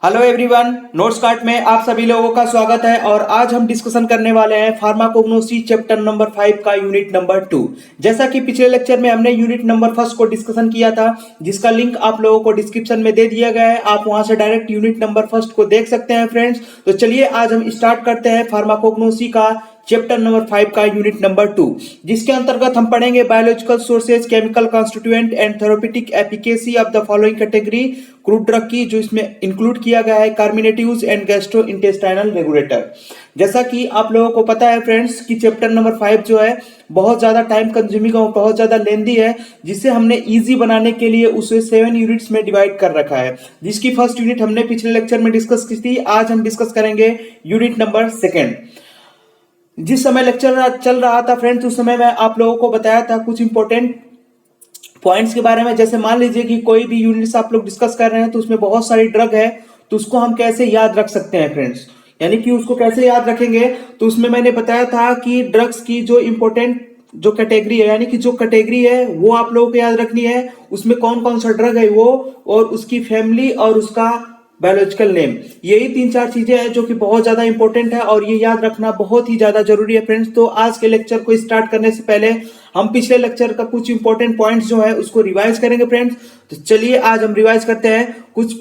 Hello everyone, notes card में आप सभी लोगों का स्वागत है। और आज हम डिस्कशन करने वाले हैं फार्माकोग्नोसी चैप्टर नंबर 5 का यूनिट नंबर 2। जैसा कि पिछले लेक्चर में हमने यूनिट नंबर 1 को डिस्कशन किया था, जिसका लिंक आप लोगों को डिस्क्रिप्शन में दे दिया गया है। आप वहां से डायरेक्ट यूनिट नंबर 1 को देख सकते हैं फ्रेंड्स। तो चलिए आज हम स्टार्ट करते हैं फार्माकोग्नोसी का चैप्टर नंबर 5 का यूनिट नंबर 2, जिसके अंतर्गत हम पढ़ेंगे biological sources, chemical constituent and therapeutic efficacy of the following category crude drug की, जो इसमें इंक्लूड किया गया है कार्मिनेटिव्स एंड गैस्ट्रोइंटेस्टाइनल रेगुलेटर। जैसा कि आप लोगों को पता है फ्रेंड्स कि चैप्टर नंबर 5 जो है बहुत ज्यादा टाइम कंज्यूमिंग और बहुत ज्यादा लेंदी है, जिसे हमने इजी बनाने के लिए उसे 7 यूनिट्स में डिवाइड कर रखा है, जिसकी फर्स्ट यूनिट हमने पिछले लेक्चर में डिस्कस की थी। आज हम डिस्कस करेंगे यूनिट नंबर 2। जिस समय लेक्चर चल रहा था फ्रेंड्स, उस समय मैं आप लोगों को बताया था कुछ इंपॉर्टेंट पॉइंट्स के बारे में। जैसे मान लीजिए कि कोई भी यूनिट्स आप लोग डिस्कस कर रहे हैं तो उसमें बहुत सारी ड्रग है, तो उसको हम कैसे याद रख सकते हैं फ्रेंड्स, यानी कि उसको कैसे याद रखेंगे। तो उसमें मैंने बताया था कि ड्रग्स की जो इंपॉर्टेंट जो कैटेगरी है, यानी कि जो कैटेगरी है वो आप लोगों को याद रखनी है। उसमें कौन कौन सा ड्रग है वो, और उसकी फैमिली और उसका बायोलॉजिकल नेम, यही 3-4 चीजें हैं जो कि बहुत ज्यादा इंपॉर्टेंट है और ये याद रखना बहुत ही ज्यादा जरूरी है फ्रेंड्स। तो आज के लेक्चर को स्टार्ट करने से पहले हम पिछले लेक्चर का कुछ इंपॉर्टेंट पॉइंट्स जो है उसको रिवाइज करेंगे फ्रेंड्स। तो चलिए आज हम रिवाइज करते हैं कुछ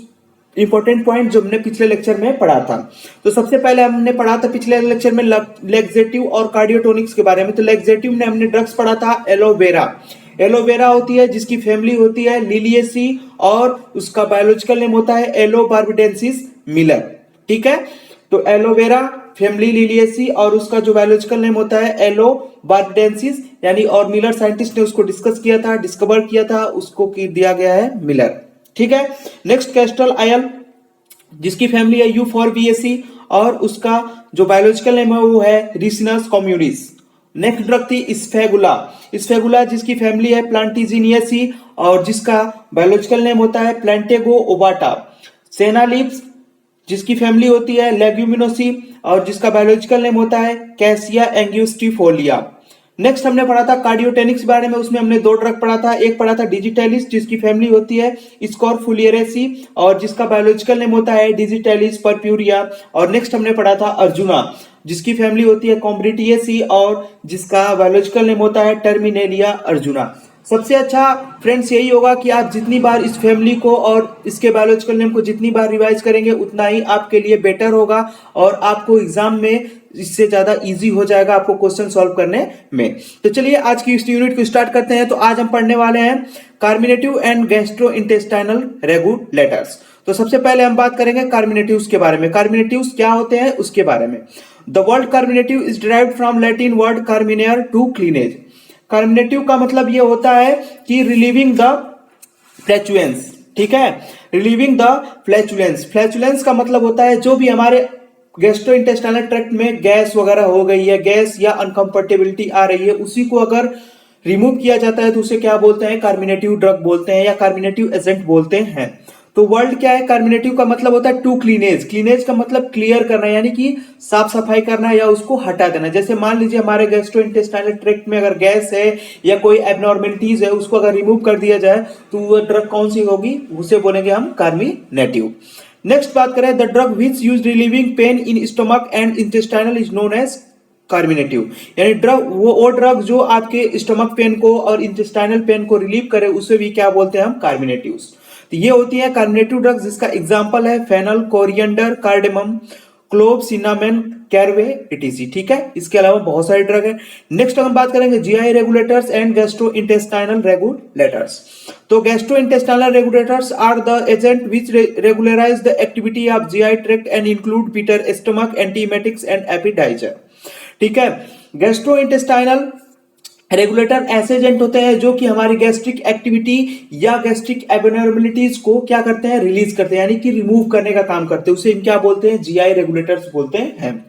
इंपॉर्टेंट पॉइंट जो हमने पिछले लेक्चर में पढ़ा था। तो सबसे पहले हमने पढ़ा था पिछले लेक्चर में लेक्सेटिव और कार्डियोटोनिक्स के बारे में। तो लेक्सेटिव में हमने ड्रग्स पढ़ा था एलोवेरा। एलोवेरा होती है जिसकी फैमिली होती है लिलिएसी और उसका बायोलॉजिकल नेम होता है एलोबार्बिडेंसिस मिलर। ठीक है, तो एलोवेरा फैमिली लिलिएसी और उसका जो बायोलॉजिकल नेम होता है एलोबार्बिडेंसिस, यानी और मिलर साइंटिस्ट ने उसको डिस्कस किया था, डिस्कवर किया था, उसको दिया गया है मिलर। ठीक है, नेक्स्ट कैस्ट्रल आयल जिसकी फैमिली है U4BAC और उसका जो बायोलॉजिकल नेम है वो है रिसिनस कम्युनिस। नेक्स्ट ड्रग थी स्फेगुला। स्फेगुला जिसकी फैमिली है प्लांटिजिनियसी और जिसका बायोलॉजिकल नेम होता है प्लांटेगो ओबाटा। सेनालिप्स जिसकी फैमिली होती है लेग्यूमिनोसी और जिसका बायोलॉजिकल नेम होता है कैसिया एंग्यूस्टिफोलिया। नेक्स्ट हमने पढ़ा था कार्डियोटेनिक्स के बारे में। उसमें हमने 2 ड्रग पढ़ा था। एक पढ़ा था डिजिटैलिस जिसकी फैमिली होती है स्कॉर्फुलियरेसी और जिसका बायोलॉजिकल नेम होता है डिजिटैलिस परप्यूरिया। और नेक्स्ट हमने पढ़ा था अर्जुना जिसकी फैमिली होती है कॉम्ब्रिटिएसी और जिसका बायोलॉजिकल नेम होता है टर्मिनेलिया अर्जुना। सबसे अच्छा फ्रेंड्स यही होगा कि आप जितनी बार इस फैमिली को और इसके बायोलॉजिकल नेम को जितनी बार रिवाइज करेंगे उतना ही आपके लिए बेटर होगा और आपको एग्जाम में इससे ज्यादा इजी हो जाएगा आपको क्वेश्चन सॉल्व करने में। तो चलिए आज की इस यूनिट को स्टार्ट करते हैं। तो आज हम पढ़ने वाले हैं कार्मिनेटिव एंड गैस्ट्रोइंटेस्टाइनल रेगुलेटर्स। तो सबसे पहले हम बात करेंगे कार्मिनेटिव्स के बारे में। कार्मिनेटिव्स क्या होते हैं उसके बारे में। The word carminative is derived from Latin word carminare to cleanse. Carminative का मतलब ये होता है कि रिलीविंग द फ्लैचुलेंस। ठीक है, रिलीविंग द फ्लैचुलेंस। फ्लैचुलेंस का मतलब होता है जो भी हमारे गैस्ट्रोइंटेस्टाइनल ट्रैक्ट में गैस वगैरह हो गई है, गैस या अनकंफर्टेबिलिटी आ रही है, उसी को अगर रिमूव किया जाता है तो उसे क्या बोलते हैं, कार्मिनेटिव ड्रग बोलते हैं या कार्मिनेटिव एजेंट बोलते हैं। तो वर्ल्ड क्या है, कार्मिनेटिव का मतलब होता है टू क्लीनेज। क्लीनेज का मतलब क्लियर करना, यानी कि साफ सफाई करना या उसको हटा देना। जैसे मान लीजिए हमारे गैस्ट्रोइंटेस्टाइनल ट्रैक्ट में अगर गैस है या कोई एबनॉर्मलिटीज है, उसको अगर रिमूव कर दिया जाए तो वो ड्रग कौन सी होगी, उसे बोलेंगे हम कार्मिनेटिव। नेक्स्ट बात करें, the drug which use relieving pain in stomach and intestinal is known as carminative. यानी ड्रग वो ड्रग जो आपके स्टमक पेन को और इंटेस्टाइनल पेन को रिलीव करे उसे भी क्या बोलते हैं हम, कार्मिनेटिव्स। तो ये होती है कार्मिनेटिव ड्रग्स, जिसका एग्जांपल है fennel, coriander, cardamom, clove, cinnamon, caraway, etc. ठीक है, इसके अलावा बहुत सारे ड्रग है। नेक्स्ट हम बात करेंगे GI regulators and gastrointestinal regulators. तो gastrointestinal regulators are the agent which regularise the activity of GI tract and include bitter stomach, antiemetics and appetiser. ठीक है, गैस्ट्रोइंटेस्टाइनल रेगुलेटर ऐसे एजेंट होते हैं जो कि हमारी गैस्ट्रिक एक्टिविटी या गैस्ट्रिक एबनॉर्मलिटीज को क्या करते हैं, रिलीज करते हैं, यानी कि रिमूव करने का काम करते हैं। उसे हम क्या बोलते हैं, जीआई रेगुलेटर्स बोलते हैं।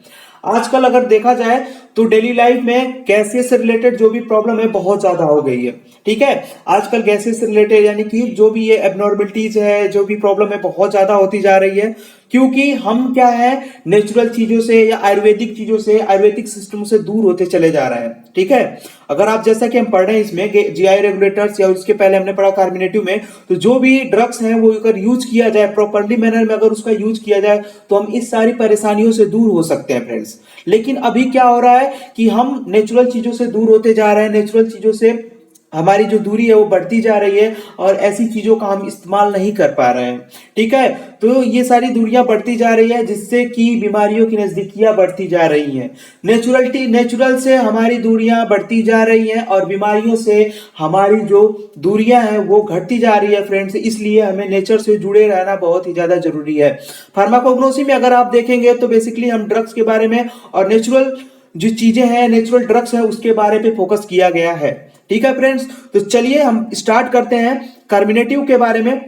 आजकल अगर देखा जाए तो डेली लाइफ में गैसेस से रिलेटेड जो भी प्रॉब्लम है बहुत ज्यादा हो गई है। ठीक है, आजकल गैसेस से रिलेटेड यानी कि जो भी ये एबनॉर्मलिटीज है, जो भी प्रॉब्लम है बहुत ज्यादा होती जा रही है। क्योंकि हम क्या है, नेचुरल चीजों से या आयुर्वेदिक चीजों से, आयुर्वेदिक सिस्टम से दूर होते चले जा रहे हैं। ठीक है, अगर आप जैसा कि हम पढ़ रहे हैं इसमें जीआई रेगुलेटर्स या उसके पहले हमने पढ़ा कार्मिनेटिव में, तो जो भी ड्रग्स हैं वो अगर यूज किया जाए प्रॉपरली मैनर में, अगर उसका यूज किया जाए तो हम इस सारी परेशानियों से दूर हो सकते हैं फ्रेंड्स। लेकिन अभी क्या हो रहा है कि हम नेचुरल चीजों से दूर होते जा रहे हैं, नेचुरल चीजों से हमारी जो दूरी है वो बढ़ती जा रही है और ऐसी चीजों का हम इस्तेमाल नहीं कर पा रहे हैं। ठीक है, तो ये सारी दूरियां बढ़ती जा रही है जिससे कि बीमारियों की नजदीकियां बढ़ती जा रही हैं। नेचुरल से हमारी दूरियां बढ़ती जा रही हैं और बीमारियों से हमारी जो दूरियां हैं वो घटती जा रही है फ्रेंड्स। इसलिए हमें नेचर से जुड़े रहना बहुत ही ज्यादा जरूरी है। फार्माकोग्नोसी में अगर आप देखेंगे तो बेसिकली हम ड्रग्स के बारे में और नेचुरल जो चीजें हैं, नेचुरल ड्रग्स है, उसके बारे में फोकस किया गया है। ठीक है फ्रेंड्स, तो चलिए हम स्टार्ट करते हैं कार्मिनेटिव के बारे में।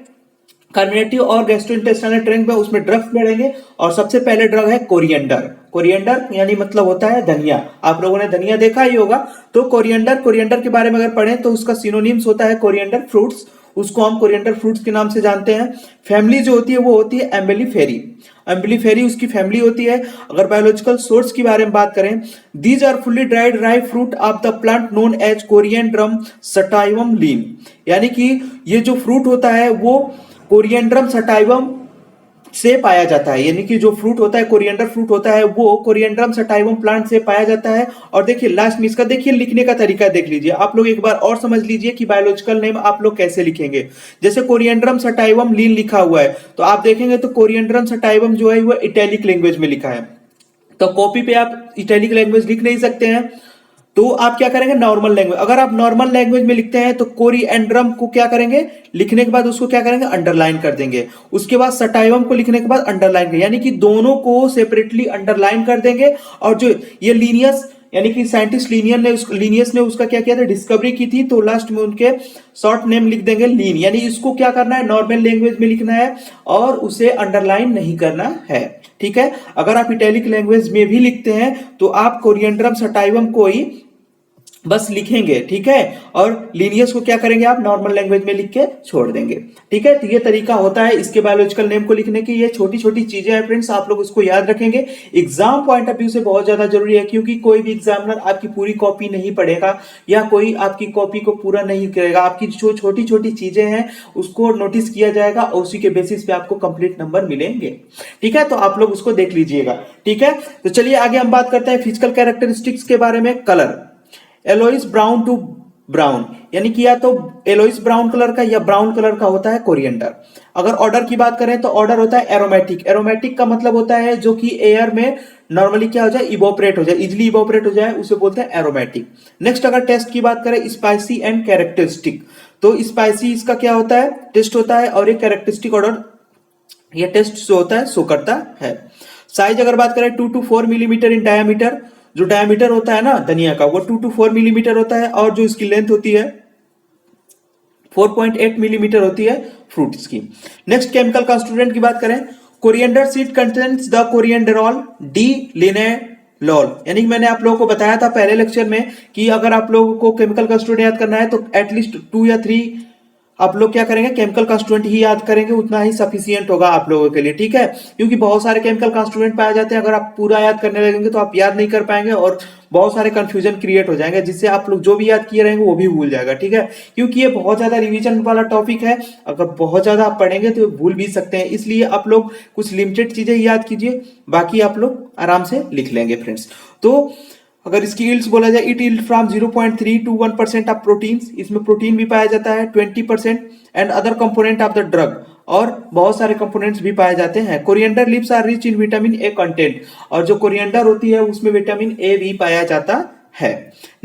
कार्मिनेटिव और गैस्ट्रोइंटेस्टाइनल ट्रैक्ट में उसमें ड्रग्स पढ़ेंगे और सबसे पहले ड्रग है कोरिएंडर। कोरिएंडर यानी मतलब होता है धनिया। आप लोगों ने धनिया देखा ही होगा। तो कोरिएंडर के बारे में अगर पढ़ें तो उसका सिनोनिम्स होता है कोरिएंडर फ्रूट्स, उसको हम कोरिएंडर फ्रूट्स के नाम से जानते हैं। फैमिली जो होती है वो होती है एम्बेलिफेरी। एम्बेलिफेरी उसकी फैमिली होती है। अगर बायोलॉजिकल सोर्स की बारे में बात करें, these are fully dried dry fruit of the plant known as coriandrum sativum Linn. यानी कि ये जो फ्रूट होता है वो कोरिएंड्रम सटाइवम से पाया जाता है। यानी कि जो फ्रूट होता है, कोरिएंडर फ्रूट होता है, वो कोरिएंड्रम सटाइवम प्लांट से पाया जाता है। और देखिए लास्ट में इसका देखिए लिखने का तरीका देख लीजिए। आप लोग एक बार और समझ लीजिए कि बायोलॉजिकल नेम आप लोग कैसे लिखेंगे। जैसे कोरिएंड्रम सटाइवम लीन लिखा हुआ है तो आप देखेंगे तो कोरिएंड्रम सटाइवम जो है वो इटैलिक लैंग्वेज में लिखा है। तो कॉपी पे आप इटैलिक लैंग्वेज लिख नहीं सकते हैं, तो आप क्या करेंगे नॉर्मल लैंग्वेज। अगर आप नॉर्मल लैंग्वेज में लिखते हैं तो कोरिएंड्रम को क्या करेंगे, लिखने के बाद उसको क्या करेंगे अंडरलाइन कर देंगे। उसके बाद सटाइवम को लिखने के बाद अंडरलाइन करेंगे, यानी कि दोनों को सेपरेटली अंडरलाइन कर देंगे। और जो ये लीनियस यानी कि साइंटिस्ट लीनियस ने उसका क्या किया था, डिस्कवरी की थी, तो लास्ट में उनके शॉर्ट नेम लिख देंगे लीन। यानी इसको क्या करना है नॉर्मल लैंग्वेज में लिखना है और उसे अंडरलाइन नहीं करना है। ठीक है, अगर आप इटैलिक लैंग्वेज में भी लिखते हैं तो आप कोरिएंड्रम सटाइवम को ही बस लिखेंगे। ठीक है, और लीनियस को क्या करेंगे आप नॉर्मल लैंग्वेज में लिख के छोड़ देंगे। ठीक है, तो ये तरीका होता है इसके बायोलॉजिकल नेम को लिखने की। ये छोटी छोटी चीजें हैं फ्रेंड्स, आप लोग उसको याद रखेंगे। एग्जाम पॉइंट ऑफ व्यू से बहुत ज्यादा जरूरी है, क्योंकि कोई भी एग्जामिनर आपकी पूरी कॉपी नहीं पढ़ेगा या कोई आपकी कॉपी को पूरा नहीं करेगा। आपकी जो छोटी छोटी चीजें हैं उसको नोटिस किया जाएगा और उसी के बेसिस पे आपको कंप्लीट नंबर मिलेंगे। ठीक है, तो आप लोग उसको देख लीजिएगा। ठीक है, तो चलिए आगे हम बात करते हैं फिजिकल कैरेक्टरिस्टिक्स के बारे में। कलर एलोइस ब्राउन टू ब्राउन, यानी कि या तो एलोइस ब्राउन कलर का या ब्राउन कलर का होता है कोरिएंडर। अगर ऑर्डर की बात करें तो ऑर्डर होता है एरोमेटिक। एरोमेटिक का मतलब होता है जो कि एयर में नॉर्मली क्या हो जाए इवोपरेट हो जाए, इजिली इवोपरेट हो जाए, उसे बोलते हैं एरोमेटिक। नेक्स्ट अगर टेस्ट की बात करें स्पाइसी एंड कैरेक्टरिस्टिक, तो स्पाइसी इसका क्या होता है टेस्ट होता है और ये कैरेक्टरिस्टिक ऑर्डर ये टेस्ट जो होता है शो करता है। साइज अगर बात करें 2 to 4 मिलीमीटर इन डायमीटर, जो डायमीटर होता है ना धनिया का वो 2 to 4 मिलीमीटर होता है और जो इसकी लेंथ होती है 4.8 मिलीमीटर होती है फ्रूट्स की। नेक्स्ट केमिकल कंस्टिट्यूएंट की बात करें, coriander seed contains the coriandrol D linalool. यानी मैंने आप लोगों को बताया था पहले लेक्चर में कि अगर आप लोगों को केमिकल कंस्टिट्यूएंट याद करना है तो एटलीस्ट 2 या 3 आप लोग क्या करेंगे केमिकल कंस्टिट्यूएंट ही याद करेंगे, उतना ही सफिशियंट होगा आप लोगों के लिए। ठीक है, क्योंकि बहुत सारे केमिकल कंस्टिट्यूएंट पाए जाते हैं, अगर आप पूरा याद करने लगेंगे तो आप याद नहीं कर पाएंगे और बहुत सारे कंफ्यूजन क्रिएट हो जाएंगे, जिससे आप लोग जो भी याद किए रहेंगे वो भी भूल जाएगा। ठीक है, क्योंकि ये बहुत ज्यादा रिवीजन वाला टॉपिक है, अगर बहुत ज्यादा आप पढ़ेंगे तो भूल भी सकते हैं। इसलिए आप लोग कुछ लिमिटेड चीजें याद कीजिए, बाकी आप लोग आराम से लिख लेंगे फ्रेंड्स। तो अगर इसकी यील्ड्स बोला जाए, it yield from 0.3 to 1% of proteins, इसमें प्रोटीन भी पाया जाता है 20% and other component of the drug, और बहुत सारे कंपोनेंट्स भी पाए जाते हैं। Coriander leaves are rich in vitamin A content, और जो कोरिएंडर होती है उसमें विटामिन ए भी पाया जाता है।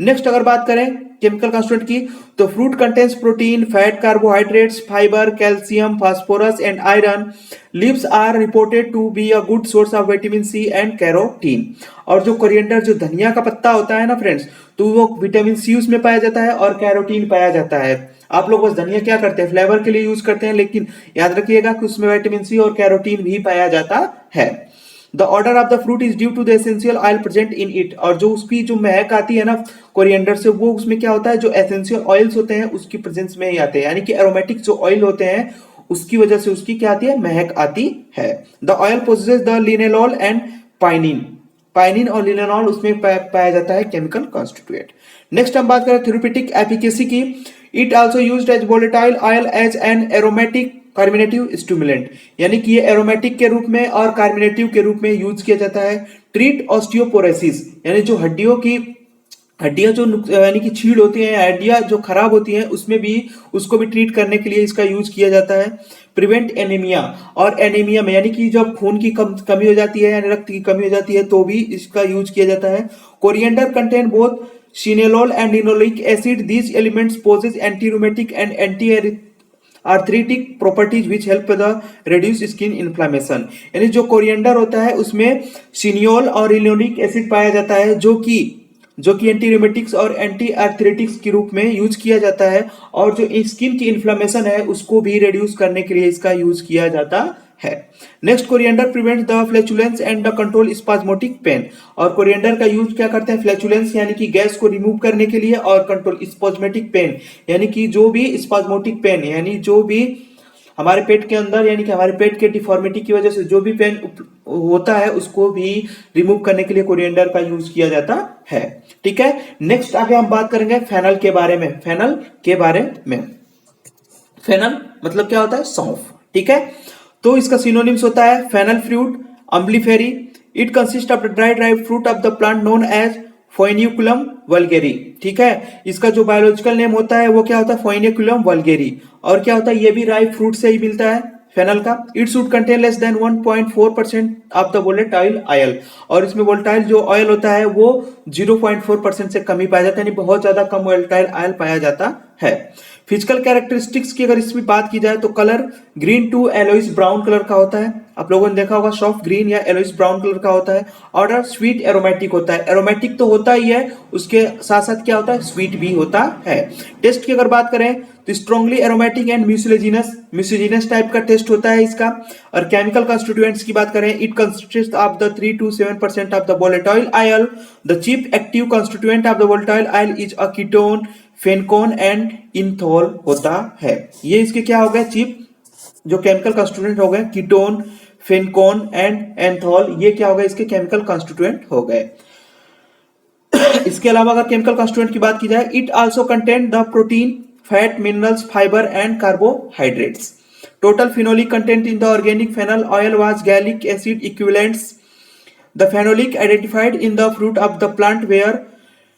नेक्स्ट अगर बात करें केमिकल कंस्टिट्यूएंट की, तो fruit contains protein, fat, carbohydrates, fibre, calcium, phosphorus and iron. Leaves are reported to be a good source of vitamin C and carotene. और जो कोरिएंडर जो धनिया का पत्ता होता है ना फ्रेंड्स, तो वो विटामिन सी उसमें पाया जाता है और कैरोटीन पाया जाता है। आप लोग बस धनिया क्या करते हैं फ्लेवर के लिए यूज करते हैं, लेकिन याद रखिएगा कि उसमें विटामिन सी और कैरोटीन भी पाया जाता है। The order of the fruit is due to the essential oil present in it, और जो उसकी जो महक आती है ना कोरिएंडर से, वो उसमें क्या होता है जो एसेंशियल ऑयल्स होते हैं उसकी प्रेजेंस में ही आते हैं। यानी कि एरोमेटिक जो ऑयल होते हैं उसकी वजह से उसकी क्या आती है, महक आती है। The oil possesses the linalool and pinene, pinene और लिनेनॉल उसमें पाया जाता है केमिकल कॉन्स्टिट्यूएंट। नेक्स्ट हम बात करें थेरेप्यूटिक एफिकेसी की। It also used as volatile oil as an aromatic carminative stimulant, यानी कि ये एरोमेटिक के रूप में और कार्मिनेटिव के रूप में यूज किया जाता है। ट्रीट ऑस्टियोपोरोसिस, यानी जो हड्डियां जो यानी कि छीड़ होती हैं, हड्डियां जो खराब होती हैं उसमें भी उसको भी ट्रीट करने के लिए इसका यूज किया जाता है। प्रिवेंट एनीमिया, और एनीमिया में यानी कि जब खून की कमी हो जाती है यानी रक्त की कमी हो जाती है तो भी इसका यूज किया जाता है। Coriander contain both cineole and linoleic acid, these elements possess anti rheumatic and anti arthritic properties which help the reduce skin inflammation, यानी जो कोरिएंडर होता है उसमें सिनियोल और लिनोलिक एसिड पाया जाता है जो कि एंटी रूमेटिक्स और एंटी आर्थराइटिक्स के रूप में यूज किया जाता है, और जो स्किन की इन्फ्लेमेशन है उसको भी रिड्यूस करने के लिए इसका यूज किया जाता है। Next, coriander prevent the flatulence and the control spasmodic pain, और कोरिएंडर का यूज क्या करते हैं, फ्लैचुलेंस यानी कि गैस को रिमूव करने के लिए, और कंट्रोल स्पाज्मेटिक पेन यानी कि जो भी स्पाज्मोटिक पेन यानी जो भी हमारे पेट के अंदर यानी कि हमारे पेट के डिफॉर्मिटी की वजह से जो भी पेन होता है उसको भी रिमूव करने के लिए कोरिएंडर का यूज किया जाता है। ठीक है, नेक्स्ट आगे हम बात करेंगे फेनल के बारे में। फेनल मतलब क्या होता है, सौंफ। ठीक है, तो इसका सिनोनिम्स होता है fennel fruit, Umbelliferae. It consist of the dried fruit of the plant known as Foeniculum vulgare. ठीक है, इसका जो बायोलॉजिकल नेम होता है वो क्या होता है, फोइनिकुलम वल्गेरी। और क्या होता है, ये भी राइप फ्रूट से ही मिलता है फेनल का। It should contain less than 1.4% of the volatile oil, और इसमें वोलेटाइल जो ऑयल होता है वो 0.4% से कम ही पाया जाता है, यानी बहुत ज्यादा कम वोलेटाइल ऑयल पाया जाता है। फिजिकल कैरेक्टरिस्टिक्स की अगर इसमें बात की जाए तो colour green to yellowish brown colour का होता है, आप लोगों ने देखा होगा सॉफ्ट ग्रीन या एलोइस ब्राउन कलर का होता है। ऑर्डर स्वीट एरोमेटिक होता है, एरोमेटिक तो होता ही है, उसके साथ साथ क्या होता है, स्वीट भी होता है। टेस्ट की अगर बात करें तो strongly aromatic and mucilaginous type का टेस्ट होता है इसका। और केमिकल कंस्टिट्यूएंट्स की बात करें, it consist of the 3 to 7% of the volatile oil. The chief active constituent of the volatile oil is a ketone, fenchone and anethole होता है। ये इसके क्या हो गए, चीफ जो केमिकल कंस्टिट्यूएंट हो गए, कीटोन, फेनकोन एंड एंथॉल, ये क्या हो गए, इसके केमिकल कंस्टिट्यूएंट हो गए। इसके अलावा अगर केमिकल कंस्टिट्यूएंट की बात की जाए, it also contain the protein, fat, minerals, fibre and carbohydrates. Total phenolic content in the organic phenol oil was gallic acid equivalents. The phenolic identified in the fruit of the plant were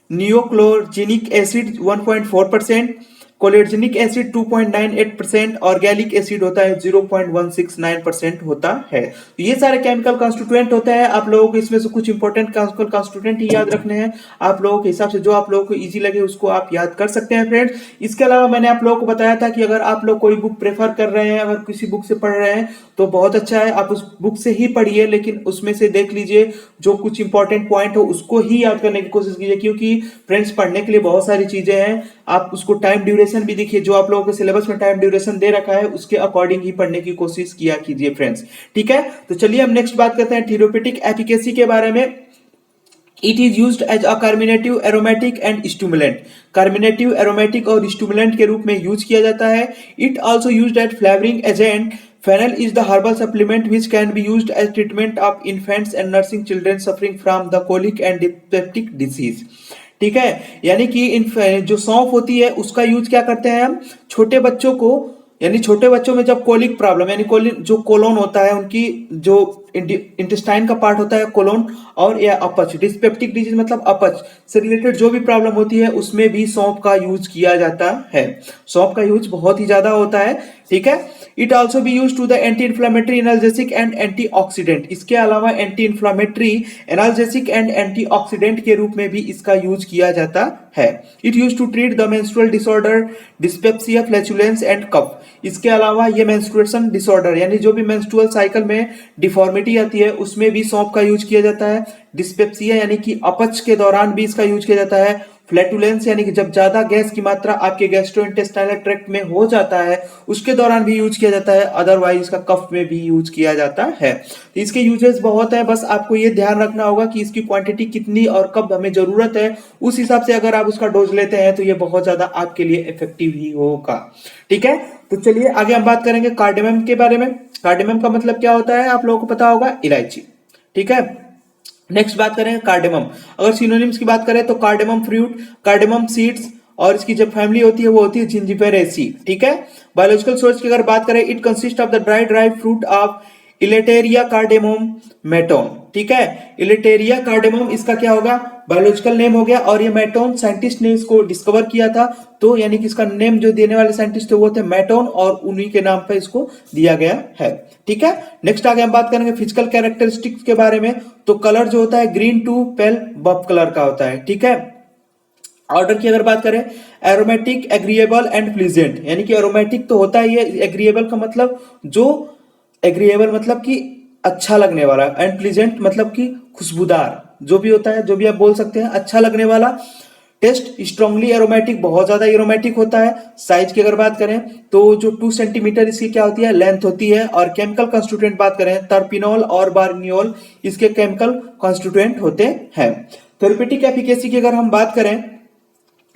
neochlorogenic acid 1.4%, कोलेर्जेनिक acid 2.98% और gallic acid होता है 0.169% होता है। तो ये सारे chemical constituent होते हैं। आप लोगों को इसमें से कुछ इंपॉर्टेंट केमिकल कॉन्स्टिट्यूएंट ही याद रखने हैं, आप लोगों के हिसाब से जो आप लोगों को इजी लगे उसको आप याद कर सकते हैं फ्रेंड्स। इसके अलावा मैंने आप लोगों को बताया था कि अगर आप लोग कोई बुक प्रेफर कर रहे हैं, अगर किसी बुक से पढ़ रहे हैं तो बहुत अच्छा है, आप उस बुक से ही पढ़िए, लेकिन उसमें से देख लीजिए जो कुछ इंपॉर्टेंट पॉइंट हो उसको ही याद करने की कोशिश कीजिए, क्योंकि फ्रेंड्स पढ़ने के लिए बहुत सारी चीजें हैं। आप उसको टाइम ड्यूरेशन भी देखिए, जो आप लोगों के सिलेबस में टाइम ड्यूरेशन दे रखा है उसके अकॉर्डिंग ही पढ़ने की कोशिश किया कीजिए फ्रेंड्स। ठीक है, तो चलिए हम नेक्स्ट बात करते हैं थेरेप्यूटिक एफिकेसी के बारे में। It is used as a carminative, aromatic and stimulant. Carminative, aromatic और स्टिमुलेंट के रूप में यूज किया जाता है। It also used as flavouring agent. Fennel is the herbal supplement which can be used as treatment of infants and nursing children suffering from the colic and dyspeptic disease. ठीक है, यानी कि जो सौंफ होती है उसका यूज क्या करते हैं हम, छोटे बच्चों को, यानी छोटे बच्चों में जब कोलिक प्रॉब्लम यानी जो कोलोन होता है, उनकी जो इंटेस्टाइन का पार्ट होता है कोलोन, और या अपच, डिस्पेप्टिक डिजीज मतलब अपच से रिलेटेड जो भी प्रॉब्लम होती है उसमें भी सौंफ का यूज किया जाता है। सौंफ का यूज बहुत ही ज्यादा होता है। ठीक है, it also be use to the anti inflammatory, analgesic and antioxidant. इसके अलावा anti inflammatory, analgesic and antioxidant के रूप में भी इसका यूज किया जाता है। It use to treat the menstrual disorder, dyspepsia, flatulence and cough. इसके अलावा ये मेंस्ट्रुएशन डिसऑर्डर यानी जो भी मेंस्ट्रुअल साइकिल में डिफॉर्मिटी आती है उसमें भी सौंफ का यूज किया जाता है। डिस्पेप्सिया यानी कि अपच के दौरान भी इसका यूज किया जाता है। फ्लैटुलेंस यानी कि जब ज्यादा गैस की मात्रा आपके गैस्ट्रोइंटेस्टाइनल ट्रैक्ट में हो जाता है उसके दौरान भी यूज किया जाता है, अदरवाइज इसका कफ में भी यूज किया जाता है। तो इसके यूजेस बहुत है, बस आपको ये ध्यान रखना होगा कि इसकी क्वांटिटी कितनी और कब हमें जरूरत है, उस हिसाब से अगर आप उसका डोज लेते हैं तो ये बहुत ज्यादा आपके लिए इफेक्टिव ही होगा। ठीक है, तो चलिए आगे हम बात करेंगे कार्डेमम के बारे में। कार्डेमम का मतलब क्या होता है आप लोगों को पता होगा, इलायची। ठीक है, नेक्स्ट बात करें कार्डेमम। अगर सिनोनिम्स की बात करें तो कार्डेमम फ्रूट, कार्डेमम सीड्स, और इसकी जब फैमिली होती है वो होती है जिंजिबेरेसी। ठीक है, बायोलॉजिकल सोर्स की अगर बात करें, it consist of the dry fruit of Elettaria cardamomum Maton. ठीक है, इलेटेरिया कार्डेमम इसका क्या होगा, बायोलॉजिकल नेम हो गया, और ये मेटोन साइंटिस्ट ने इसको डिस्कवर किया था, तो यानी कि इसका नेम जो देने वाले साइंटिस्ट थे वो थे मेटोन, और उन्हीं के नाम पे इसको दिया गया है। ठीक है, नेक्स्ट आगे हम बात करेंगे फिजिकल कैरेक्टरिस्टिक्स के बारे में। तो कलर जो होता है green to pale buff colour का होता है। ठीक है, ऑर्डर की अगर बात करें, एरोमेटिक, एग्रीएबल एंड प्लीजेंट, यानी कि एरोमेटिक तो होता है ये, एग्रीएबल का मतलब जो, एग्रीएबल मतलब कि अच्छा लगने वाला, एंड प्लीजेंट मतलब कि खुशबूदार, जो भी होता है, जो भी आप बोल सकते हैं, अच्छा लगने वाला। टेस्ट स्ट्रांगली एरोमेटिक, बहुत ज्यादा एरोमेटिक होता है। साइज की अगर बात करें तो जो 2 सेंटीमीटर इसकी क्या होती है, लेंथ होती है। और केमिकल कॉन्स्टिट्यूएंट बात करें, टर्पिनोल और बार्नियोल इसके केमिकल कॉन्स्टिट्यूएंट होते हैं। थेरेप्यूटिक एफिकेसी की अगर हम बात करें,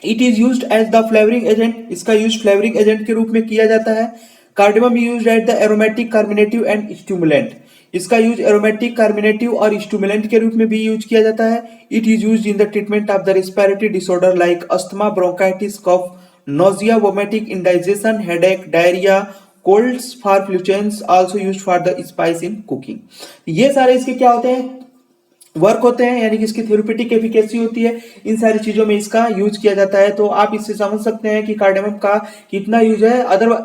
it is used as the flavouring agent, इसका यूज फ्लेवरिंग एजेंट के रूप में किया जाता है। Cardamom used as the aromatic, carminative and stimulant, इसका यूज एरोमेटिक, कार्मिनेटिव और स्टिमुलेंट के रूप में भी यूज किया जाता है। It is used in the treatment of the respiratory disorder like asthma, bronchitis, cough, nausea, vomiting, indigestion, headache, diarrhoea, colds, for flatulence, also used for the spice in cooking. ये सारे इसके क्या होते हैं, वर्क होते हैं, यानी कि इसकी थेरेप्यूटिक एफिकेसी होती है, इन सारी चीजों में इसका यूज किया जाता है। तो आप इससे समझ सकते हैं कि कार्डेमम का कितना यूज है, अदर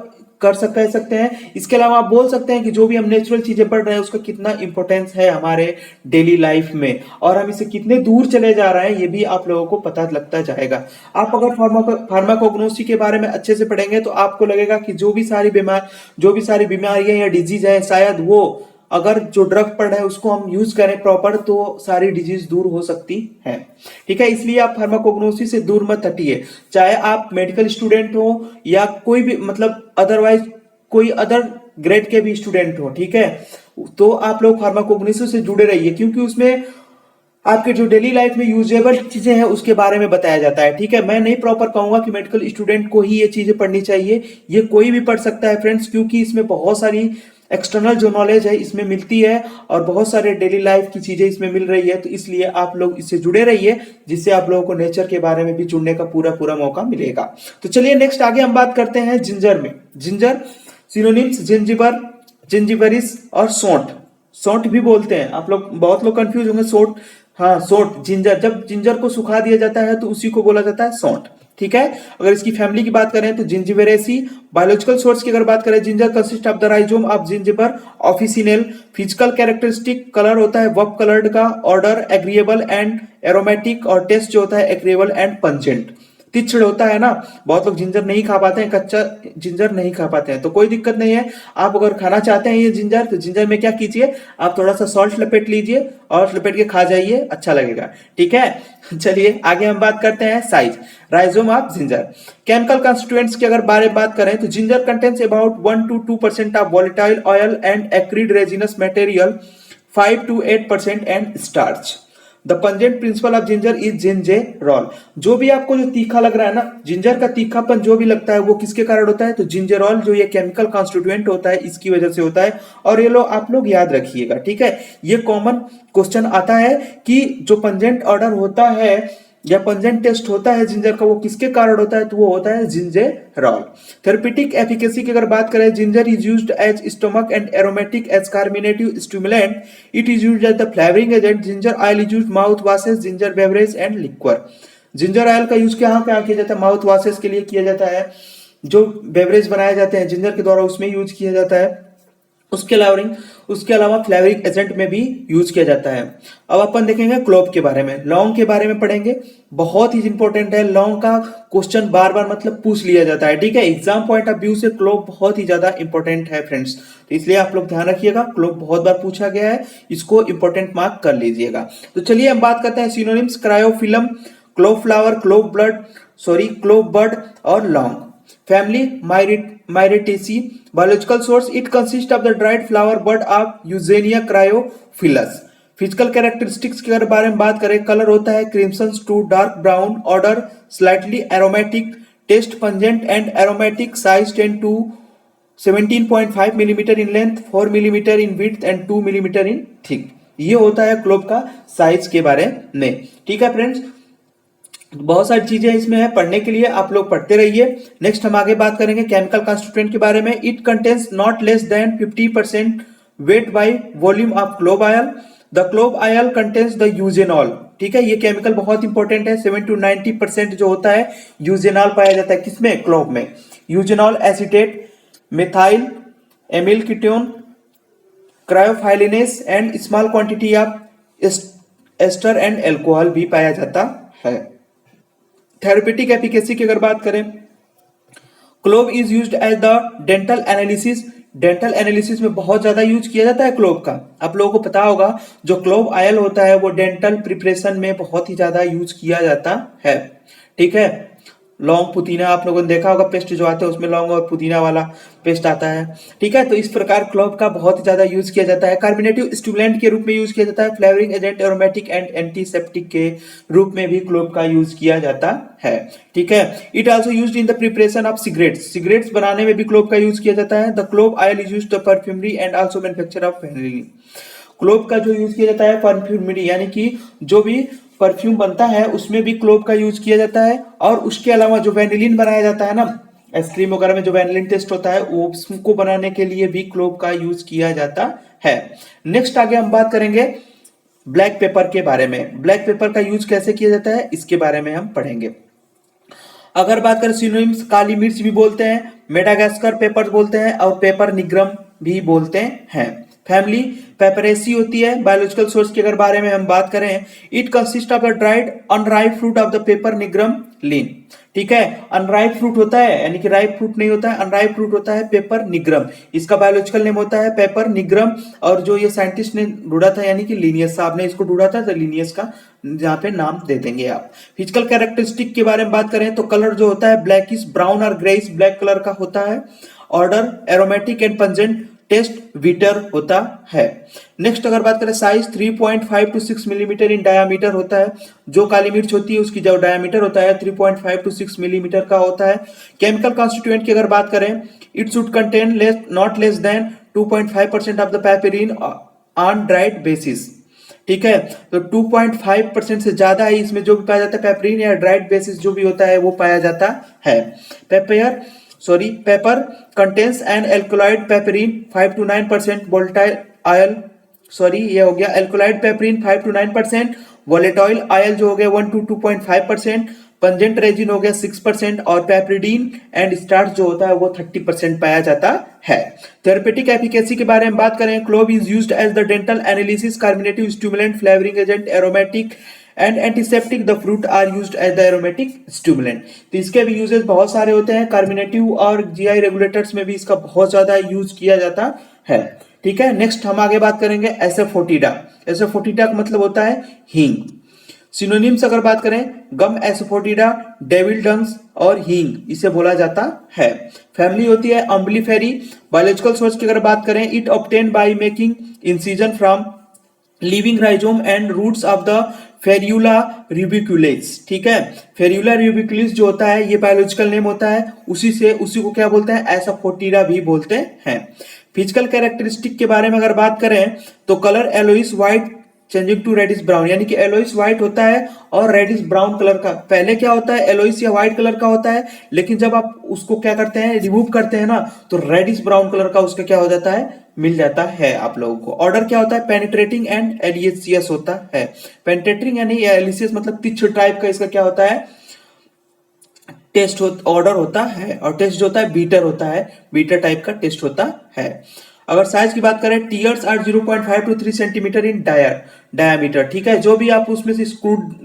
कर सकते हैं। इसके अलावा आप बोल सकते हैं कि जो भी हम नेचुरल चीजें पढ़ रहे हैं उसका कितना इंपॉर्टेंस है हमारे डेली लाइफ में, और हम इससे कितने दूर चले जा रहे हैं ये भी आप लोगों को पता लगता जाएगा। आप अगर फार्माकोग्नोसी के बारे में अच्छे से पढ़ेंगे तो आपको लगेगा कि जो भी सारी बीमारियां या डिजीज है, शायद वो अगर जो ड्रग पड़ रहा है उसको हम यूज करें प्रॉपर तो सारी डिजीज दूर हो सकती है। ठीक है, इसलिए आप फार्माकोग्नोसी से दूर मत हटिए, चाहे आप मेडिकल स्टूडेंट हो या कोई भी मतलब अदरवाइज कोई अदर ग्रेड के भी स्टूडेंट हो। ठीक है, तो आप लोग फार्माकोग्नोसी से जुड़े रहिए, क्योंकि उसमें आपके जो डेली लाइफ में यूजेबल चीजें हैं उसके बारे में बताया जाता है। ठीक है, मैं नहीं प्रॉपर कहूंगा कि मेडिकल स्टूडेंट को ही ये चीजें पढ़नी चाहिए, ये कोई भी पढ़ सकता है फ्रेंड्स, क्योंकि इसमें बहुत सारी एक्सटर्नल जो नॉलेज है इसमें मिलती है, और बहुत सारे डेली लाइफ की चीजें इसमें मिल रही है। तो इसलिए आप लोग इससे जुड़े रहिए, जिससे आप लोगों को नेचर के बारे में भी जुड़ने का पूरा मौका मिलेगा। तो चलिए नेक्स्ट आगे हम बात करते हैं जिंजर में। जिंजर सिनोनिम्स, जिंजिबर, जिंजिबरिस और सौंठ, सौंठ भी बोलते हैं आप लोग, बहुत लोग कंफ्यूज होंगे, सौंठ, हाँ सौंठ, जिंजर, जब जिंजर को सुखा दिया जाता है तो उसी को बोला जाता है सौंठ। ठीक है, अगर इसकी फैमिली की बात करें तो जिंजिबेरेसी। बायोलॉजिकल सोर्स की अगर बात करें, ginger consist of the rhizome of Zingiber officinale. Physical characteristic, colour होता है वफ कलर्ड का। ऑर्डर एग्रीएबल एंड एरोमेटिक, और टेस्ट जो होता है एग्रीएबल एंड पंजेंट। तीक्ष्ण होता है ना, बहुत लोग जिंजर नहीं खा पाते हैं, कच्चा जिंजर नहीं खा पाते हैं, तो कोई दिक्कत नहीं है। आप अगर खाना चाहते हैं ये जिंजर, तो जिंजर में क्या कीजिए, आप थोड़ा सा सॉल्ट लपेट लीजिए और लपेट के खा जाइए, अच्छा लगेगा। ठीक है, चलिए आगे हम बात करते हैं size, rhizome of ginger. Chemical constituents की अगर बारे में बात करें तो ginger contains about 1 to 2% of volatile oil and acrid resinous material, 5 to 8% and starch. The pungent principle of ginger is gingerol. जो भी आपको जो तीखा लग रहा है ना, जिंजर का तीखापन जो भी लगता है वो किसके कारण होता है, तो जिंजेरॉल जो ये केमिकल कॉन्स्टिट्यूएंट होता है इसकी वजह से होता है। और ये लो आप लोग याद रखिएगा। ठीक है, ये कॉमन क्वेश्चन आता है कि जो पंजेंट ऑर्डर होता है या पंजेंट टेस्ट होता है जिंजर का, वो किसके कारण होता है, तो वो होता है जिंजेरॉल। थेरेप्यूटिक एफिकेसी की अगर बात करें, ginger is used as stomach and aromatic as carminative stimulant. It is used as the flavouring agent. Ginger oil is used mouth washes, ginger beverage and liquor. Ginger oil का use कहाँ किया जाता है, mouth washes के लिए किया जाता है, जो बेवरेज बनाए जाते हैं जिंजर के द्वारा उसमें यूज किया जाता है। उसके अलावा फ्लेवरिंग एजेंट में भी यूज किया जाता है। अब अपन देखेंगे क्लोव के बारे में, लौंग के बारे में पढ़ेंगे, बहुत ही इंपॉर्टेंट है। लौंग का क्वेश्चन बार बार मतलब पूछ लिया जाता है। ठीक है, एग्जाम पॉइंट ऑफ व्यू से क्लोव बहुत ही ज्यादा इंपॉर्टेंट है फ्रेंड्स, तो इसलिए आप लोग ध्यान रखिएगा, क्लोव बहुत बार पूछा गया है, इसको इंपॉर्टेंट मार्क कर लीजिएगा। तो चलिए हम बात करते हैं synonyms. Caryophyllum, clove flower, clove bud और laung. Family Myrtaceae. Biological source, it consist of the dried flower bud of Eugenia caryophyllus. Physical characteristics के बारे में बात करें, कलर होता है crimson to dark brown, odour slightly aromatic, taste pungent and aromatic, size 10 to 17.5 millimetre in length, 4 millimetre in width and 2 millimetre in thick. ये होता है क्लोव का साइज के बारे में। ठीक है फ्रेंड्स, बहुत सारी चीजें इसमें है पढ़ने के लिए, आप लोग पढ़ते रहिए। नेक्स्ट हम आगे बात करेंगे केमिकल कॉन्स्टिट्यूएंट के बारे में। It contains not less than 50% weight by volume of clove oil. The clove oil contains the eugenol. ठीक है, ये केमिकल बहुत इंपॉर्टेंट है। 7 to 90% जो होता है यूजेनॉल पाया जाता है किसमें, क्लोव में। Eugenol acetate, methyl amyl ketone, caryophyllenes and small quantity of ester and alcohol भी पाया जाता है। थेरेपेटिक एफिकेसी की अगर बात करें, clove is used as the dental analysis. Dental analysis में बहुत ज्यादा यूज किया जाता है क्लोव का। आप लोगों को पता होगा जो क्लोव ऑयल होता है वो डेंटल प्रिपरेशन में बहुत ही ज्यादा यूज किया जाता है। ठीक है, लौंग पुदीना आप लोगों ने देखा होगा, पेस्ट जो आते हैं उसमें लौंग और पुदीना वाला पेस्ट आता है। ठीक है, तो इस प्रकार क्लोव का बहुत ज्यादा यूज किया जाता है। कार्बोनेटिव स्टिमुलेंट के रूप में यूज किया जाता है, flavouring agent, aromatic and antiseptic के रूप में भी क्लोव का यूज किया जाता है। ठीक है, it also used in the preparation of cigarettes. Cigarettes बनाने में भी क्लोव का यूज किया जाता है। The clove oil is used perfumery and also manufacture of vanillin. Clove का जो यूज किया जाता है परफ्यूमरी, यानी कि जो भी परफ्यूम बनता है उसमें भी क्लोव का यूज किया जाता है। और उसके अलावा जो वेनिलिन बनाया जाता है ना, आइसक्रीम वगैरह में जो वेनिलिन टेस्ट होता है वो उसको बनाने के लिए भी क्लोव का यूज किया जाता है। नेक्स्ट आगे हम बात करेंगे ब्लैक पेपर के बारे में। ब्लैक पेपर का यूज कैसे किया जाता है इसके बारे में हम पढ़ेंगे। अगर बात करें सिनोनिम्स, काली मिर्च भी बोलते हैं, मेडागास्कर पेपर बोलते हैं और पेपर निग्रम भी बोलते हैं। फैमिली पेपरेसी होती है। बायोलॉजिकल सोर्स के अगर बारे में हम बात करें, it consist of the dried unripe fruit of the Piper nigrum Linn. ठीक है, अनराइप फ्रूट होता है, यानी कि राइप फ्रूट नहीं होता है, अनराइप फ्रूट होता है पेपर निग्रम। इसका बायोलॉजिकल नेम होता है पेपर निग्रम। और जो ये साइंटिस्ट ने ढूंढा था, यानी कि लिनियस साहब ने इसको ढूंढा था, तो लिनियस का यहाँ पे नाम दे देंगे आप। फिजिकल कैरेक्टरिस्टिक के बारे में बात करें तो कलर जो होता है ब्लैकिश ब्राउन और ग्रेइश ब्लैक कलर का होता है। Order aromatic and pungent, taste bitter होता है। नेक्स्ट अगर बात करें size 3.5 to 6 millimetre in diameter होता है। जो काली मिर्च होती है उसकी जो डायामीटर होता है 3.5 to 6 मिलीमीटर का होता है। केमिकल कॉन्स्टिट्यूएंट की अगर बात करें, it should contain not less than 2.5% of the piperine on dried basis. ठीक है, तो 2.5% से ज्यादा ही इसमें जो भी पाया जाता है पेपरिन या ड्राइड बेसिस जो भी होता है वो पाया जाता है। Paper contains an alkaloid piperine 5 to 9%, volatile oil ये हो गया alkaloid piperine 5 to 9%, volatile oil जो हो गया 1 to 2.5%, पंजेंट रेजिन हो गया 6% और पेपरिडीन एंड स्टार्च जो होता है वो 30% पाया जाता है। थेरेपेटिक एफिकेसी के बारे में बात करें, clove is used as the dental analysis, carbonative stimulant, flavouring agent, aromatic and antiseptic. The fruit are used as the aromatic stimulant. तो इसके भी यूजेस बहुत सारे होते हैं। कार्बोनेटिव और जीआई रेगुलेटर्स में भी इसका बहुत ज्यादा यूज किया जाता है। ठीक है, नेक्स्ट हम आगे बात करेंगे एसोफोटिडा। एसोफोटिडा का मतलब होता है हींग। सिनोनिम्स अगर बात करें, गम एसोफोटिडा, डेविल डंग्स और हींग इसे बोला जाता है। फैमिली होती है अम्बलीफेरी। बायोलॉजिकल सोर्स की अगर बात करें, it obtain by making incision from living rhizome and roots of the Ferula rubricaulis. ठीक है, फेरियुला रूबिकुलेस जो होता है ये बायोलॉजिकल नेम होता है, उसी को क्या बोलते हैं, एसोफोटिडा भी बोलते हैं। फिजिकल कैरेक्टरिस्टिक के बारे में अगर बात करें तो colour yellowish white changing to reddish brown, यानी कि येलोइश व्हाइट होता है और रेडिश ब्राउन कलर का। पहले क्या होता है, येलोइश या व्हाइट कलर का होता है, लेकिन जब आप उसको क्या करते हैं, रिमूव करते हैं ना, तो रेडिश ब्राउन कलर का उसका क्या हो जाता है, मिल जाता है आप लोगों को। ऑर्डर क्या होता है, पेनिट्रेटिंग एंड एलिसियस होता है। पेनिट्रेटिंग यानी एलिसियस मतलब तिरछे टाइप का इसका क्या होता है, टेस्ट ऑर्डर होता है। और टेस्ट जो होता है बीटर होता है, बीटर टाइप का टेस्ट होता है। अगर साइज की बात करें, tears are 0.5 to 3 centimetre in diameter. ठीक है, जो भी आप उसमें से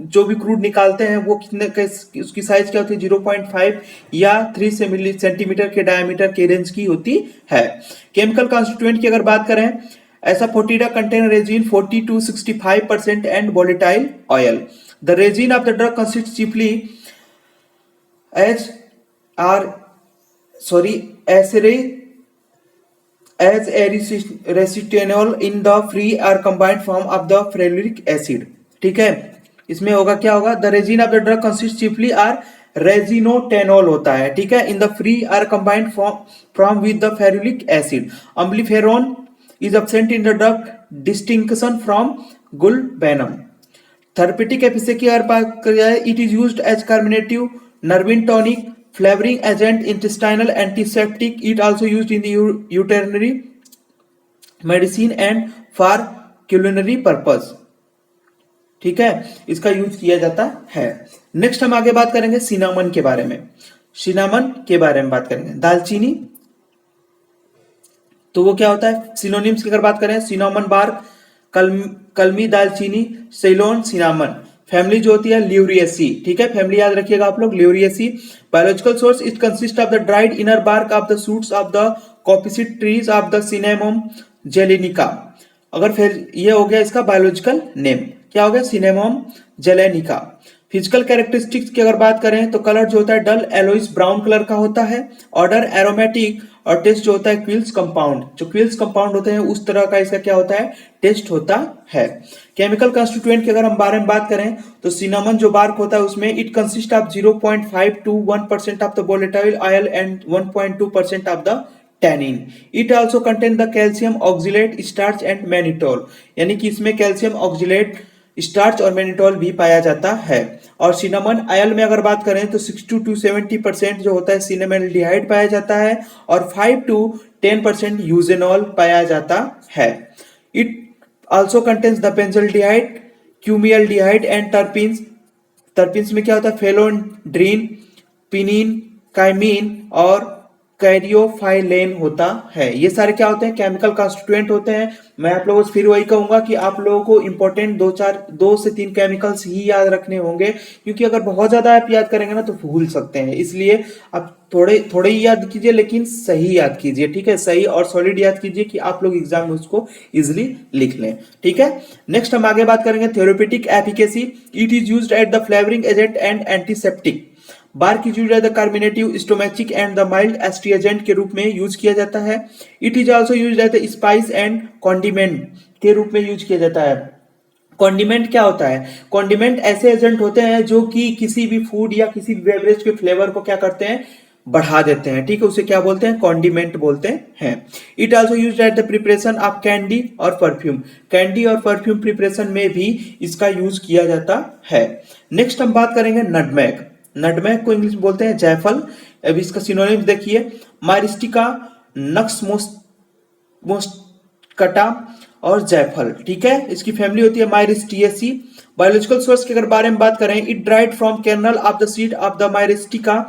जो भी क्रूड निकालते हैं वो कितने उसकी साइज क्या होती है, 0.5 या 3 सेंटीमीटर के डायामीटर के रेंज की होती है। केमिकल कॉन्स्टिट्यूएंट की अगर बात करें, asafoetida contain resin 40 to 65% and volatile oil. The resin of the drug consist chiefly as or sorry एसरे as a resinotannol in the free or combined form of the ferulic acid. ठीक है, इसमें होगा क्या होगा, the resin of the drug consist chiefly or resinotannol होता है। ठीक है, in the free or combined from with the ferulic acid. Umbelliferone is absent in the drug distinction from galbanum. Therapeutic efficiency की अगर बात करी जाए, it is used as carminative, nervine tonic, flavoring agent, intestinal antiseptic. It also used in the urinary medicine and for culinary purpose. ठीक है, इसका use किया जाता है। नेक्स्ट हम आगे बात करेंगे सिनामन के बारे में। सिनामन के बारे में बात करेंगे, दालचीनी। तो वो क्या होता है, सिनोनिम्स की अगर बात करें, सिनामन बार्क, कलमी दालचीनी, सेलोन सिनामन। फैमिली जो होती है ल्यूरिएसी। ठीक है, फैमिली याद रखिएगा आप लोग, Lauraceae. Biological source, it consist of the dried inner bark of the shoots of the coppiced trees of the Cinnamomum zeylanicum. अगर फिर ये हो गया इसका बायोलॉजिकल नेम, क्या हो गया, सिनेमोम जेलेनिका। फिजिकल कैरेक्टरिस्टिक्स की अगर बात करें तो कलर जो होता है डल एलोइस ब्राउन कलर का होता है। ऑर्डर एरोमेटिक, और टेस्ट जो होता है क्विल्स कंपाउंड। जो क्विल्स कंपाउंड होते हैं उस तरह का इसका क्या होता है, टेस्ट होता है। केमिकल कंस्टिट्यूएंट की अगर हम बारे में बात करें तो सिनामन जो बार्क होता है उसमें it consist of 0.5 to 1% of the volatile oil and 1.2% of the tannin. It also contain the calcium oxalate, starch and mannitol, यानी कि इसमें कैल्शियम ऑक्जिलेट, स्टार्च और मैनिटोल भी पाया जाता है। और सिनामन ऑयल में अगर बात करें तो 60 to 70% जो होता है सिनेमल्डिहाइड पाया जाता है और 5 to 10% यूजेनॉल पाया जाता है। It also contains the benzaldehyde, cuminaldehyde and terpenes. Terpenes में क्या होता है, फेलोड्रीन, पिनीन, काइमीन और कैरियोफाइलेन होता है। ये सारे क्या होते हैं, केमिकल कॉन्स्टिट्यूएंट होते हैं। मैं आप लोगों से फिर वही कहूंगा कि आप लोगों को इंपॉर्टेंट 2 से 3 केमिकल्स ही याद रखने होंगे, क्योंकि अगर बहुत ज्यादा आप याद करेंगे ना तो भूल सकते हैं। इसलिए आप थोड़े थोड़े ही याद कीजिए, लेकिन सही याद कीजिए। ठीक है, सही और सॉलिड याद कीजिए कि आप लोग एग्जाम में उसको इजिली लिख लें। ठीक है, नेक्स्ट हम आगे बात करेंगे therapeutic efficacy. It is used at the flavouring agent and antiseptic. Bark is used as the carminative, stomachic and the mild astringent के रूप में यूज किया जाता है। It is also used as the spice and condiment के रूप में use किया जाता है। कॉन्डिमेंट क्या होता है, कॉन्डिमेंट ऐसे एजेंट होते हैं जो कि किसी भी फूड या किसी भी बेवरेज के फ्लेवर को क्या करते हैं, बढ़ा देते हैं। ठीक है, उसे क्या बोलते हैं, कॉन्डिमेंट बोलते हैं। It also used at the preparation of candy और परफ्यूम। कैंडी और परफ्यूम प्रिपरेशन में भी इसका यूज किया जाता है। नेक्स्ट हम बात करेंगे नटमेग। नटमेग को इंग्लिश में बोलते हैं जायफल। अब इसका सिनोनिम्स देखिए, माइरिस्टिका, नक्स मोस्कटा और जायफल। ठीक है, इसकी फैमिली होती है माइरिस्टिएसी। बायोलॉजिकल सोर्स की अगर बारे में बात करें, it dried from kernel of the seed of the Myristica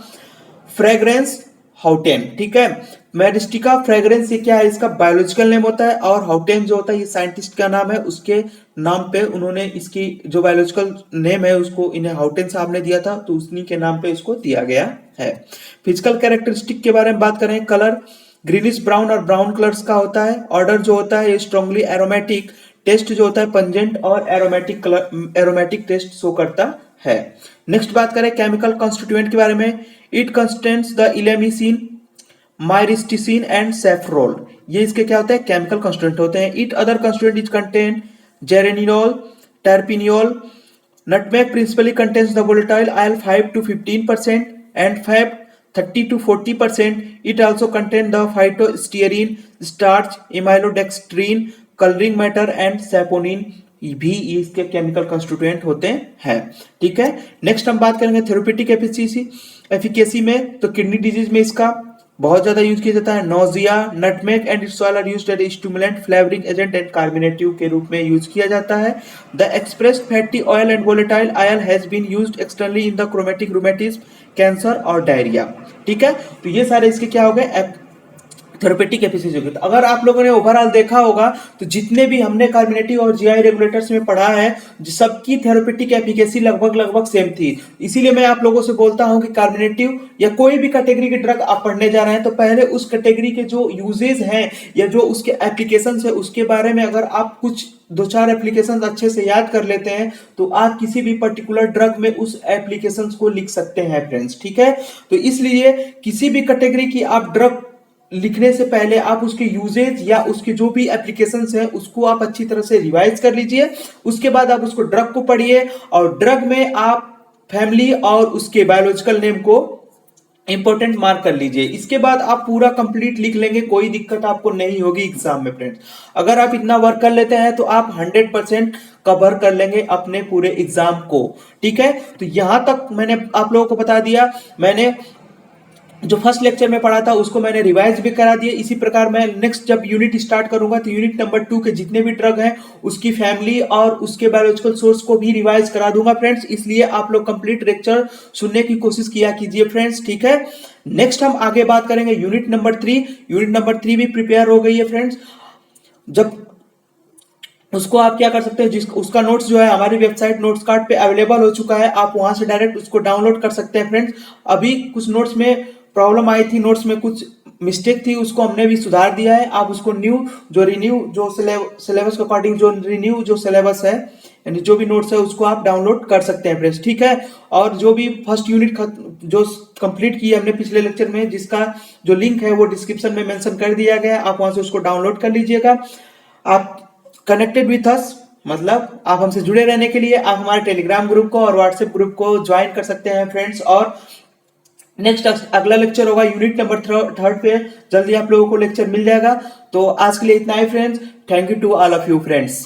fragrans Houtt. ठीक है, मैरिस्टिका फ्रेग्रेंस ये क्या है, इसका बायोलॉजिकल नेम होता है, और हाउटेन जो होता है ये साइंटिस्ट का नाम है। उसके नाम पे उन्होंने इसकी जो बायोलॉजिकल नेम है उसको इन्हें हाउटेन साहब ने दिया था, तो उन्हीं के नाम पे इसको दिया गया है। फिजिकल कैरेक्टरिस्टिक के बारे में बात करें, कलर ग्रीनिश ब्राउन और ब्राउन कलर्स का होता है। ऑर्डर जो होता है स्ट्रांगली एरोमेटिक, टेस्ट जो होता है पंजेंट और एरोमेटिक टेस्ट शो करता है। नेक्स्ट बात करें केमिकल कॉन्स्टिट्यूएंट के बारे में, it constants the elemicin, myristicin and safrole. ये इसके क्या होते हैं, केमिकल कॉन्स्टिट्यूएंट होते हैं। It other constituent is contain geraniol, terpineol. Nutmeg principally contains the volatile oil 5 to 15% and fat 30 to 40%. It also contains the phytostearine, starch, amylodextrin, coloring matter and saponin भी इसके chemical constituent होते हैं। ठीक है, next हम बात करेंगे therapeutic efficacy में। तो किडनी डिजीज में इसका बहुत ज्यादा यूज किया जाता है। Nausea, nutmeg and its oil are used as stimulant, flavouring agent and carminative के रूप में यूज किया जाता है। The expressed fatty oil and volatile oil has been used externally in the chromatic rheumatism, cancer और डायरिया। ठीक है, तो ये सारे इसके क्या हो गए, थेरेपेटिक एफिशिएंसी होगी। तो अगर आप लोगों ने ओवरऑल देखा होगा तो जितने भी हमने कार्मिनेटिव और जीआई रेगुलेटर्स में पढ़ा है, सबकी थेरेपेटिक एफिकेसी लगभग सेम थी। इसीलिए मैं आप लोगों से बोलता हूं कि कार्मिनेटिव या कोई भी कैटेगरी के ड्रग आप पढ़ने जा रहे हैं तो पहले उस कैटेगरी के जो यूजेज हैं या जो उसके एप्लीकेशन है उसके बारे में अगर आप कुछ दो चार एप्लीकेशन अच्छे से याद कर लेते हैं तो आप किसी भी पर्टिकुलर ड्रग में उस एप्लीकेशन को लिख सकते हैं फ्रेंड्स, ठीक है। तो इसलिए किसी भी कैटेगरी की आप ड्रग लिखने से पहले आप उसके यूजेज या उसके जो भी एप्लीकेशंस हैं उसको आप अच्छी तरह से रिवाइज कर लीजिए। उसके बाद आप उसको ड्रग को पढ़िए और ड्रग में आप फैमिली और उसके बायोलॉजिकल नेम को इंपॉर्टेंट मार्क कर लीजिए। इसके बाद आप पूरा कंप्लीट लिख लेंगे, कोई दिक्कत आपको नहीं होगी एग्जाम में फ्रेंड्स। अगर आप इतना वर्क कर लेते हैं तो आप 100% कवर कर लेंगे अपने पूरे एग्जाम को, ठीक है। तो यहां तक मैंने आप लोगों को बता दिया। मैंने जो फर्स्ट लेक्चर में पढ़ा था उसको मैंने रिवाइज भी करा दिया। इसी प्रकार मैं नेक्स्ट जब यूनिट स्टार्ट करूंगा तो यूनिट नंबर 2 के जितने भी ड्रग हैं उसकी फैमिली और उसके बायोलॉजिकल सोर्स को भी रिवाइज करा दूंगा फ्रेंड्स। इसलिए आप लोग कंप्लीट लेक्चर सुनने की कोशिश किया कीजिए फ्रेंड्स, ठीक है। नेक्स्ट हम आगे बात करेंगे यूनिट नंबर 3। यूनिट नंबर 3 भी प्रिपेयर हो गई है फ्रेंड्स। जब उसको आप क्या कर सकते हैं, जिस उसका नोट्स जो है हमारी वेबसाइट नोट्स कार्ड पे अवेलेबल हो चुका है, आप वहां से डायरेक्ट उसको डाउनलोड कर सकते हैं फ्रेंड्स। अभी कुछ नोट्स में प्रॉब्लम आई थी, नोट्स में कुछ मिस्टेक थी, उसको हमने भी सुधार दिया है। आप उसको रिन्यू जो सिलेबस के अकॉर्डिंग जो रिन्यू जो सिलेबस है यानी जो भी नोट्स है उसको आप डाउनलोड कर सकते हैं फ्रेंड्स, ठीक है। और जो भी फर्स्ट यूनिट जो कंप्लीट की है हमने पिछले लेक्चर में, जिसका जो लिंक है वो डिस्क्रिप्शन में मेंशन कर दिया गया है, आप वहां से उसको डाउनलोड कर लीजिएगा। आप कनेक्टेड विथ अस मतलब आप हमसे जुड़े रहने के लिए आप हमारे टेलीग्राम ग्रुप को और व्हाट्सएप ग्रुप को ज्वाइन कर सकते हैं फ्रेंड्स। और नेक्स्ट अगला लेक्चर होगा यूनिट नंबर 3 पे, जल्दी आप लोगों को लेक्चर मिल जाएगा। तो आज के लिए इतना ही friends. Thank you to all of you friends.